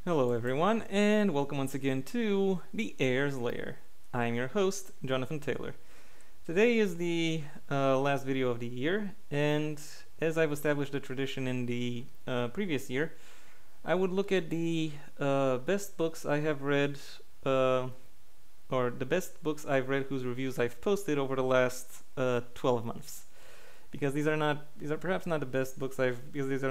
Hello everyone, and welcome once again to the Heir's Lair. I am your host, Jonathan Taylor. Today is the last video of the year, and as I've established a tradition in the previous year, I would look at the best books I have read, or the best books I've read whose reviews I've posted over the last 12 months. Because these are perhaps not the best books I've read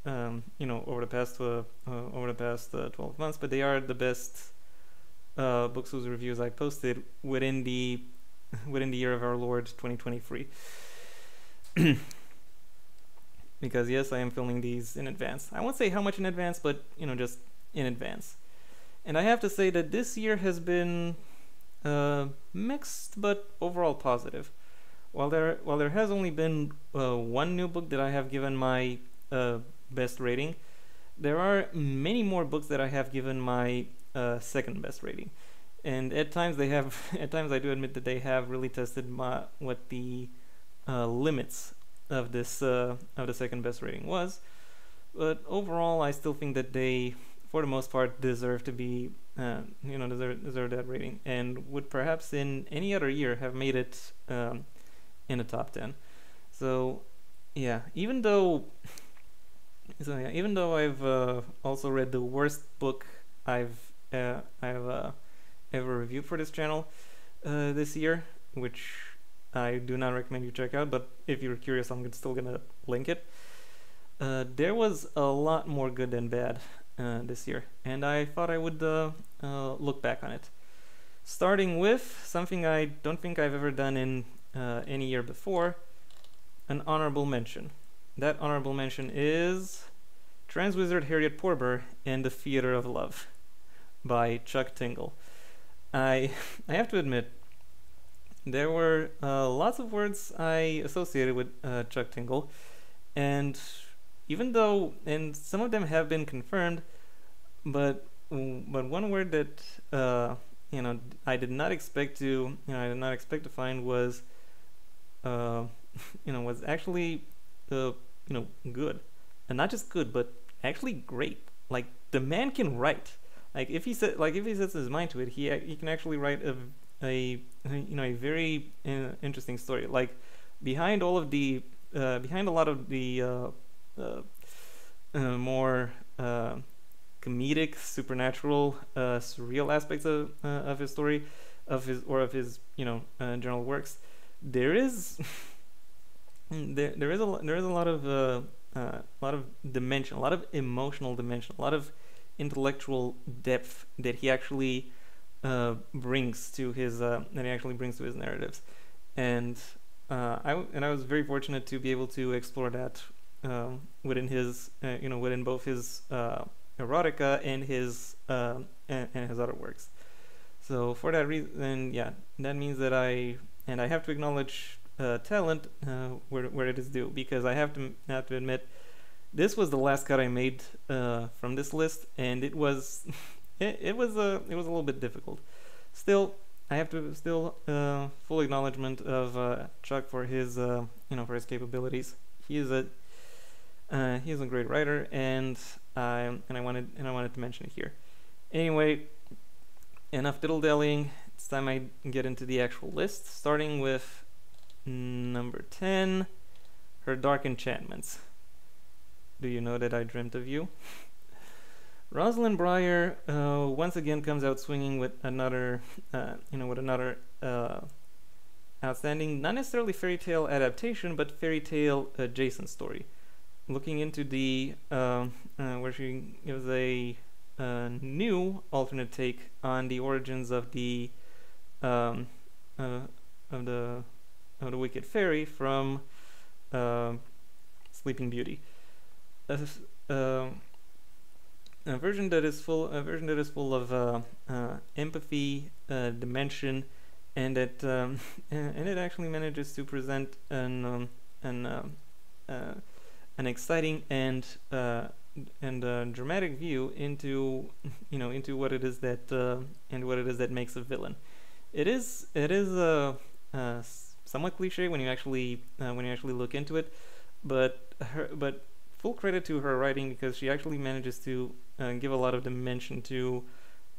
over the past 12 months, but they are the best books whose reviews I posted within the year of our Lord 2023. Because yes, I am filming these in advance. I won't say how much in advance, but just in advance. And I have to say that this year has been mixed, but overall positive. While there has only been one new book that I have given my best rating, there are many more books that I have given my second best rating, and at times I do admit that they have really tested what the limits of the second best rating was. But overall, I still think that they, for the most part, deserve to be deserve that rating, and would perhaps in any other year have made it in the top 10. So yeah, even though I've also read the worst book I've ever reviewed for this channel this year, which I do not recommend you check out, but if you're curious, I'm still gonna link it. There was a lot more good than bad this year, and I thought I would look back on it, starting with something I don't think I've ever done in any year before: an honorable mention. That honorable mention is Transwizard Harriet Porber and the Theater of Love by Chuck Tingle. I have to admit, there were lots of words I associated with Chuck Tingle, and some of them have been confirmed, but one word that I did not expect to find was was actually good, and not just good, but actually great. Like, the man can write. Like, if he sets his mind to it, he can actually write a very interesting story. Like, behind a lot of the more comedic, supernatural, surreal aspects of his story, of his general works, there is there is a lot of dimension, a lot of emotional dimension, a lot of intellectual depth that he actually brings to his narratives, and I was very fortunate to be able to explore that within both his erotica and his other works. So for that reason, yeah, that means that I have to acknowledge talent where it is due, because I have to admit, this was the last cut I made from this list, and it was it was a little bit difficult. Still, I have to full acknowledgement of Chuck for his for his capabilities. He is a great writer, and I wanted to mention it here. Anyway, enough diddle-dallying. It's time I get into the actual list, starting with number 10, Her Dark Enchantments. Do you know that I dreamt of you? Rosalind Breyer once again comes out swinging with another outstanding, not necessarily fairy tale adaptation, but fairy tale adjacent story, looking into the where she gives a new alternate take on the origins of the Wicked Fairy from Sleeping Beauty. A version that is full of empathy, dimension, and that and it actually manages to present an exciting and dramatic view into what it is that makes a villain. It is somewhat cliche when you actually look into it, but full credit to her writing, because she actually manages to give a lot of dimension to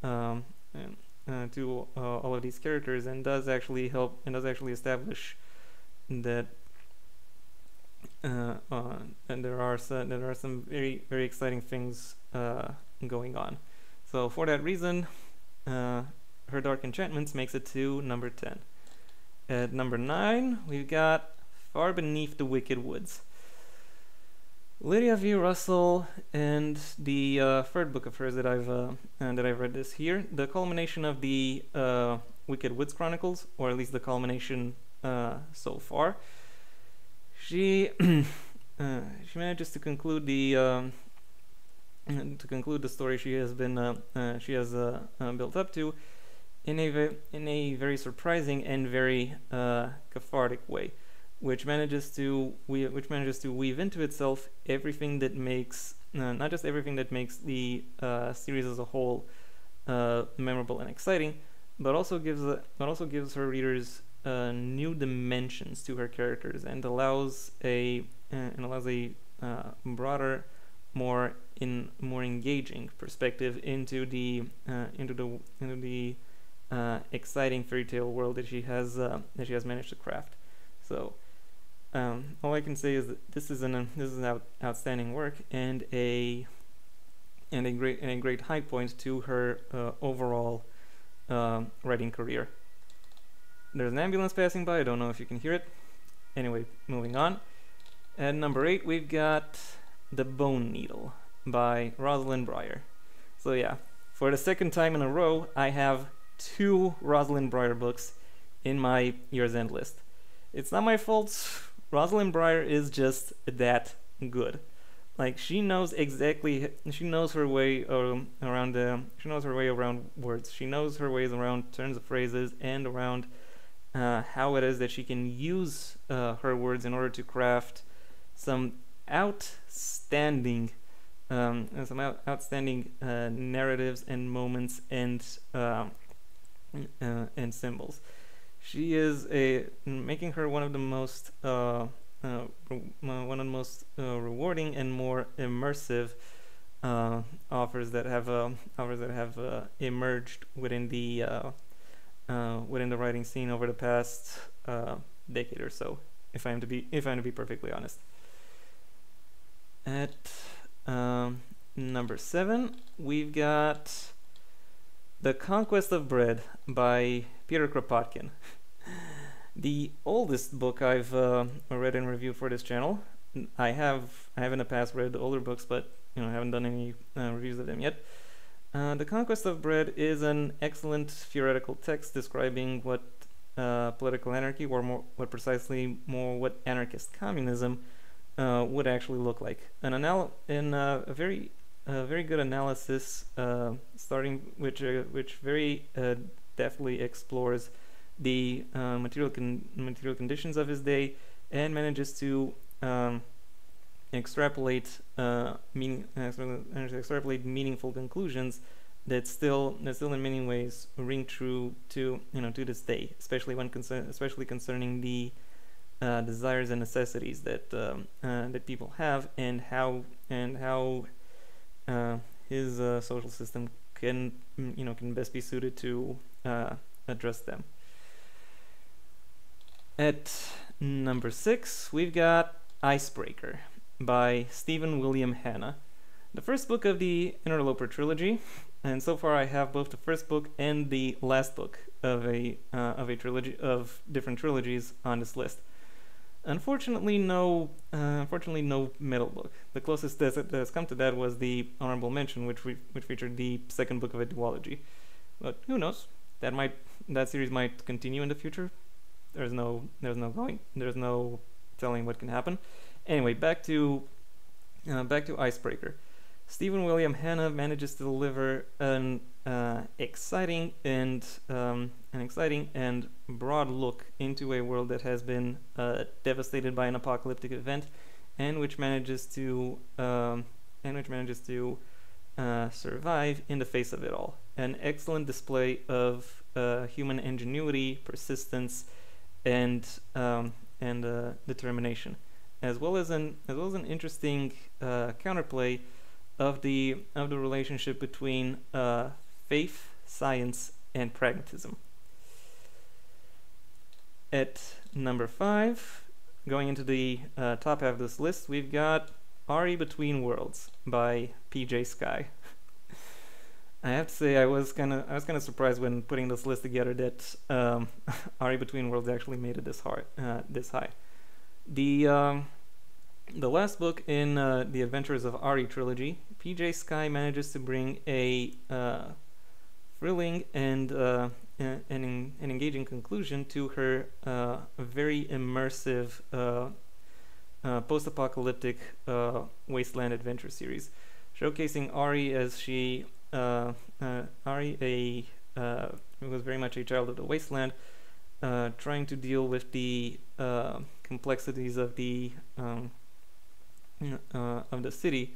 um, all of these characters, and does actually establish that and there are some very, very exciting things going on. So for that reason, her Dark Enchantments makes it to number 10. At number 9, we've got Far Beneath the Wicked Woods. Lydia V. Russell, and the third book of hers that I've read this year, the culmination of the Wicked Woods Chronicles, or at least the culmination so far. She she manages to conclude the story she has built up to in a very surprising and very cathartic way, which manages to weave into itself everything that makes not just everything that makes the series as a whole memorable and exciting, but also gives her readers new dimensions to her characters, and allows a broader, more engaging perspective into the exciting fairy tale world that she has managed to craft. So all I can say is that this is an outstanding work, and a great high point to her overall writing career. There's an ambulance passing by. I don't know if you can hear it. Anyway, moving on. At number 8, we've got The Bone Needle by Rosalind Breyer. So yeah, for the second time in a row, I have 2 Rosalind Breyer books in my year's end list. It's not my fault. Rosalind Breyer is just that good. Like, she knows her way around words. She knows her ways around turns of phrases, and around how it is that she can use her words in order to craft some outstanding narratives and moments and symbols. She is making her one of the most rewarding and more immersive authors that have emerged within the writing scene over the past decade or so, if I'm to be perfectly honest. At number 7, we've got The Conquest of Bread by Peter Kropotkin. The oldest book I've read and reviewed for this channel. I have in the past read older books, but I haven't done any reviews of them yet. The Conquest of Bread is an excellent theoretical text describing what political anarchy, or what anarchist communism would actually look like. A very good analysis, which very deftly explores the material conditions of his day, and manages to extrapolate meaningful conclusions that still in many ways ring true to this day, especially concerning the desires and necessities that people have, and how his social system can best be suited to address them. At number 6, we've got Icebreaker by Stephen William Hanna, the first book of the Interloper trilogy, and so far I have both the first book and the last book of a trilogy of different trilogies on this list. Unfortunately, no middle book. The closest that has come to that was the Honourable Mention, which featured the second book of a duology. But who knows? That series might continue in the future. There's no telling what can happen. Anyway, back to Icebreaker. Stephen William Hanna manages to deliver an exciting and broad look into a world that has been devastated by an apocalyptic event, and which manages to survive in the face of it all. An excellent display of human ingenuity, persistence, and determination. as well as an interesting counterplay of the relationship between faith, science, and pragmatism. At number 5, going into the top half of this list, we've got Ari Between Worlds by PJ Sky. I have to say I was kind of surprised when putting this list together that Ari Between Worlds actually made it this high. The last book in the Adventures of Ari trilogy, PJ Sky manages to bring a thrilling and an engaging conclusion to her very immersive post-apocalyptic wasteland adventure series, showcasing Ari as she Ari was very much a child of the wasteland, trying to deal with the complexities of the city.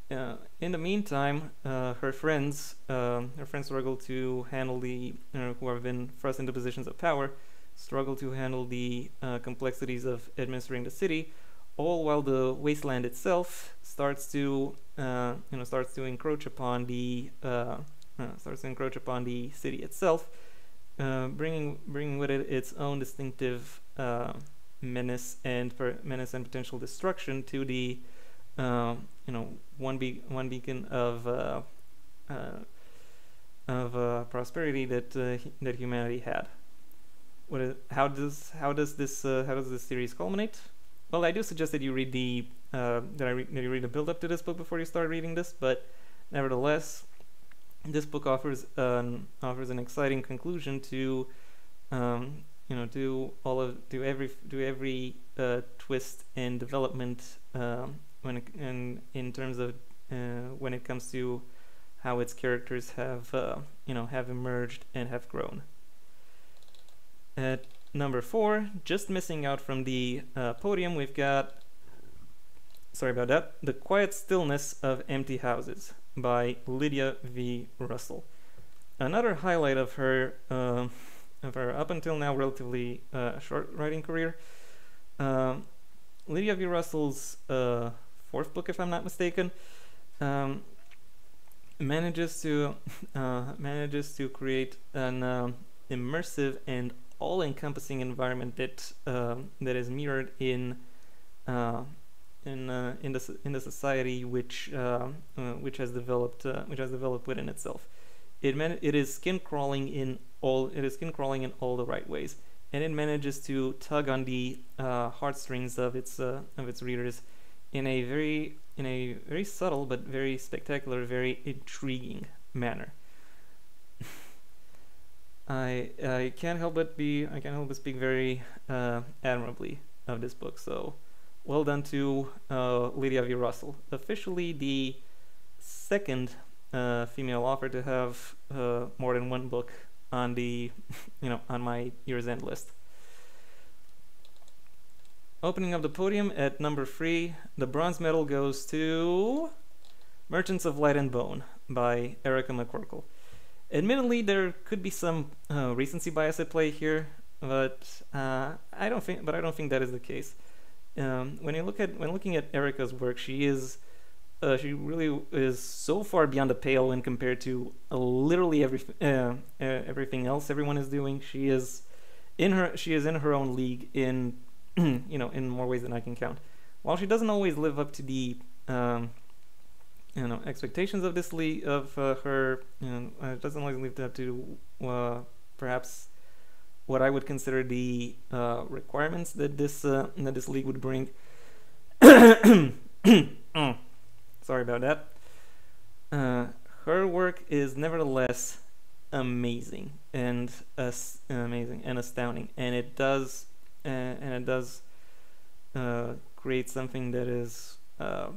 In the meantime, her friends struggle to handle who have been thrust into positions of power, struggle to handle the complexities of administering the city, all while the wasteland itself starts to encroach upon the city itself, bringing with it its own distinctive menace and potential destruction to the one beacon of prosperity that humanity had. How does this series culminate? Well, I do suggest that you read the build up to this book before you start reading this, but nevertheless, this book offers an exciting conclusion to every twist and development in terms of when it comes to how its characters have emerged and have grown. At number 4, just missing out from the podium, we've got, sorry about that, The Quiet Stillness of Empty Houses by Lydia V. Russell. Another highlight of her up until now relatively short writing career. Lydia V. Russell's 4th book, if I'm not mistaken, manages to create an immersive and all-encompassing environment that is mirrored in the society which has developed within itself. It is skin crawling in all the right ways, and it manages to tug on the heartstrings of its readers in a very subtle but very spectacular, very intriguing manner. I can't help but speak very admirably of this book. So, well done to Lydia V. Russell, officially the 2nd female author to have more than one book on the on my year's end list. Opening up the podium at number 3, the bronze medal goes to Merchants of Light and Bone by Erica McCorkle. Admittedly, there could be some recency bias at play here, but I don't think that is the case. When looking at Erica's work, she really is so far beyond the pale when compared to literally everything else everyone is doing. She is in her own league in in more ways than I can count. While she doesn't always live up to the expectations of this league her, it doesn't always live up to perhaps what I would consider the requirements that this league would bring. Sorry about that. Her work is nevertheless amazing and astounding, and it does create something that is that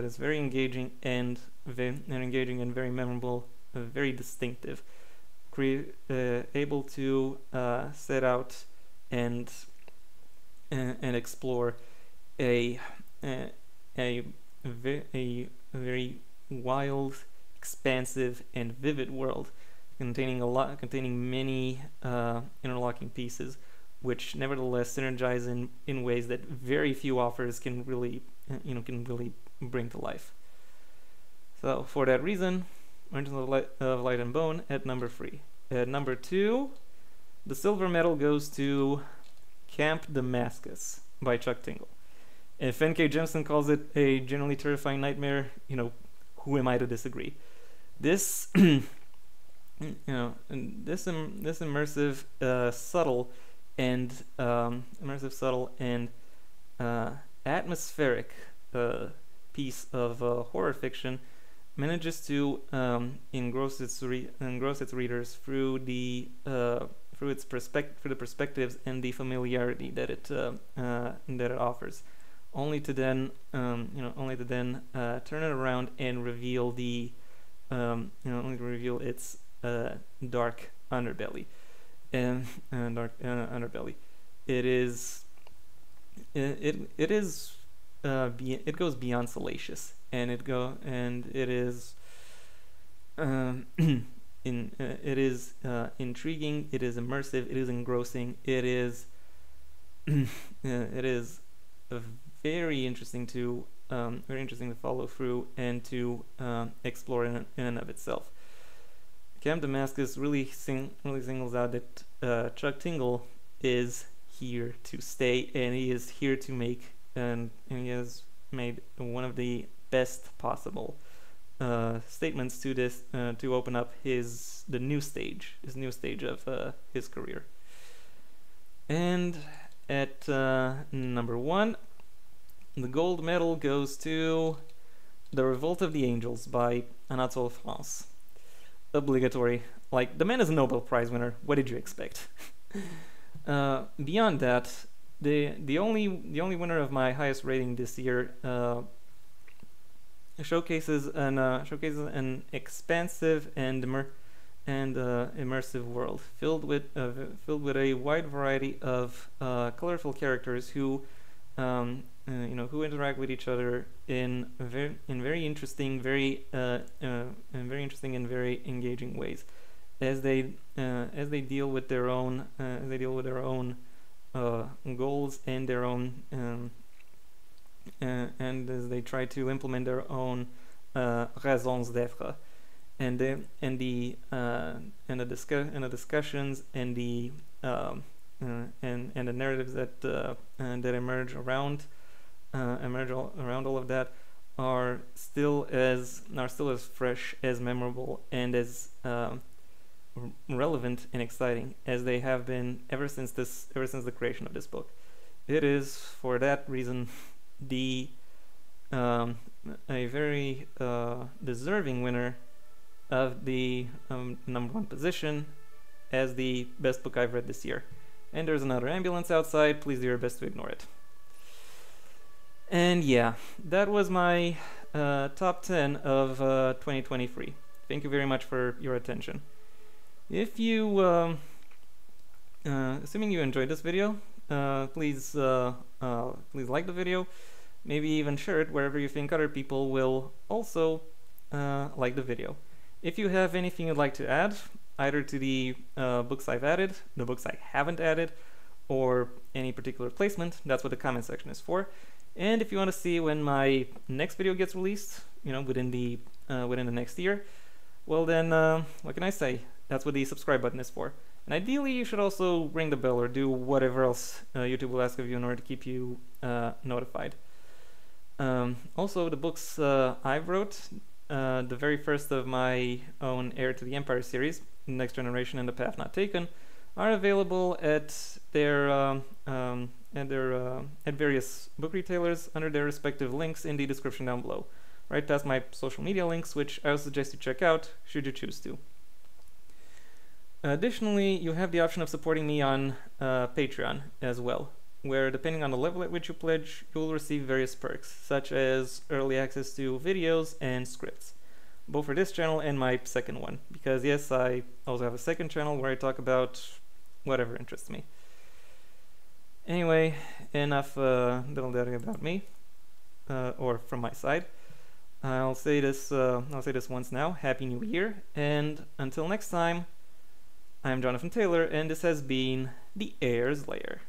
is very engaging and very memorable, very distinctive, able to set out and explore a very wild, expansive, and vivid world containing many interlocking pieces, which nevertheless synergize in ways that very few authors can really bring to life. So for that reason, Origins of Light and Bone at number 3. At number 2, the silver medal goes to Camp Damascus by Chuck Tingle. If N.K. Jemisin calls it a generally terrifying nightmare, who am I to disagree? This, this immersive, subtle, and atmospheric piece of horror fiction manages to engross its readers through the perspectives and the familiarity that it offers, only to then turn it around and reveal its dark underbelly. It goes beyond salacious, and it is intriguing, it is immersive, it is engrossing, it is very interesting to follow through and to explore in and of itself. Camp Damascus really singles out that Chuck Tingle is here to stay, and he is here to make and he has made one of the best possible statements to this to open up his new stage of his career. And at number 1, the gold medal goes to The Revolt of the Angels by Anatole France. Obligatory. Like, the man is a Nobel Prize winner. What did you expect? Beyond that, the only winner of my highest rating this year showcases an expansive and immersive world filled with a wide variety of colorful characters who interact with each other in very interesting, very and very engaging ways, as they deal with their own goals and their own and as they try to implement their own raisons d'être, and the discussions and the narratives that emerge around all of that are still as fresh, as memorable, and as relevant and exciting as they have been ever since the creation of this book. It is for that reason a very deserving winner of the number 1 position as the best book I've read this year. And there's another ambulance outside. Please do your best to ignore it. And yeah, that was my top 10 of 2023. Thank you very much for your attention. If you, assuming you enjoyed this video, please like the video, maybe even share it wherever you think other people will also like the video. If you have anything you'd like to add, either to the books I've added, the books I haven't added, or any particular placement, that's what the comment section is for. And if you want to see when my next video gets released, within the next year, well then, what can I say? That's what the subscribe button is for. And ideally, you should also ring the bell or do whatever else YouTube will ask of you in order to keep you notified. Also, the books I wrote, the very first of my own Heir to the Empire series, Next Generation and The Path Not Taken, are available at various book retailers under their respective links in the description down below, right past my social media links, which I would suggest you check out should you choose to. Additionally, you have the option of supporting me on Patreon as well, where depending on the level at which you pledge, you will receive various perks, such as early access to videos and scripts, both for this channel and my second one, because yes, I also have a second channel where I talk about whatever interests me. Anyway, enough dilly-dallying about me, or from my side. I'll say this once now. Happy New Year, and until next time, I'm Jonathan Taylor, and this has been the Heir's Lair.